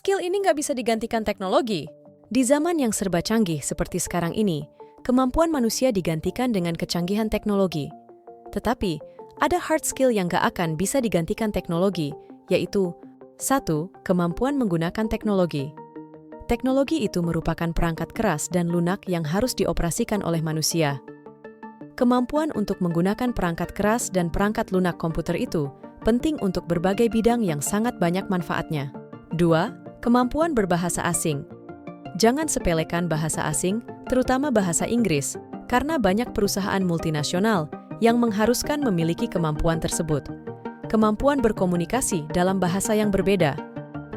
skill ini nggak bisa digantikan teknologi. Di zaman yang serba canggih seperti sekarang ini, kemampuan manusia digantikan dengan kecanggihan teknologi. Tetapi, ada hard skill yang nggak akan bisa digantikan teknologi, yaitu 1. Kemampuan menggunakan teknologi. Teknologi itu merupakan perangkat keras dan lunak yang harus dioperasikan oleh manusia. Kemampuan untuk menggunakan perangkat keras dan perangkat lunak komputer itu penting untuk berbagai bidang yang sangat banyak manfaatnya. 2. Kemampuan berbahasa asing. Jangan sepelekan bahasa asing, terutama bahasa Inggris, karena banyak perusahaan multinasional yang mengharuskan memiliki kemampuan tersebut. Kemampuan berkomunikasi dalam bahasa yang berbeda.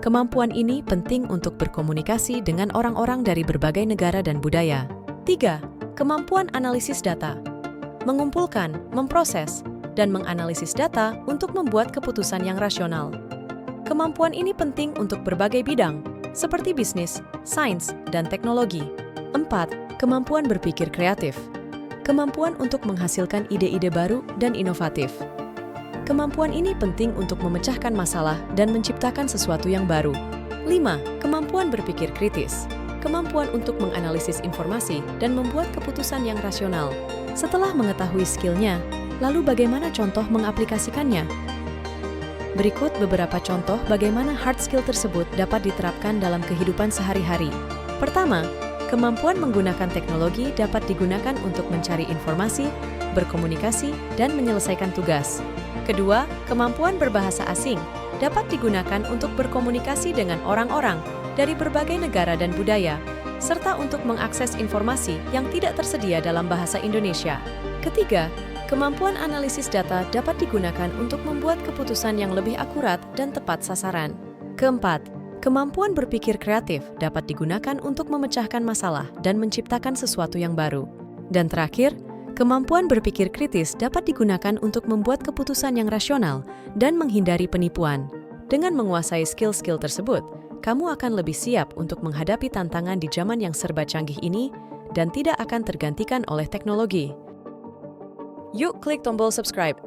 Kemampuan ini penting untuk berkomunikasi dengan orang-orang dari berbagai negara dan budaya. 3. Kemampuan analisis data. Mengumpulkan, memproses, dan menganalisis data untuk membuat keputusan yang rasional. Kemampuan ini penting untuk berbagai bidang, seperti bisnis, sains, dan teknologi. 4. Kemampuan berpikir kreatif. Kemampuan untuk menghasilkan ide-ide baru dan inovatif. Kemampuan ini penting untuk memecahkan masalah dan menciptakan sesuatu yang baru. 5. Kemampuan berpikir kritis. Kemampuan untuk menganalisis informasi dan membuat keputusan yang rasional. Setelah mengetahui skillnya, lalu bagaimana contoh mengaplikasikannya? Berikut beberapa contoh bagaimana hard skill tersebut dapat diterapkan dalam kehidupan sehari-hari. Pertama, kemampuan menggunakan teknologi dapat digunakan untuk mencari informasi, berkomunikasi, dan menyelesaikan tugas. Kedua, kemampuan berbahasa asing dapat digunakan untuk berkomunikasi dengan orang-orang dari berbagai negara dan budaya, serta untuk mengakses informasi yang tidak tersedia dalam bahasa Indonesia. Ketiga, kemampuan analisis data dapat digunakan untuk membuat keputusan yang lebih akurat dan tepat sasaran. Keempat, kemampuan berpikir kreatif dapat digunakan untuk memecahkan masalah dan menciptakan sesuatu yang baru. Dan terakhir, kemampuan berpikir kritis dapat digunakan untuk membuat keputusan yang rasional dan menghindari penipuan. Dengan menguasai skill-skill tersebut, kamu akan lebih siap untuk menghadapi tantangan di zaman yang serba canggih ini dan tidak akan tergantikan oleh teknologi. Yuk klik tombol subscribe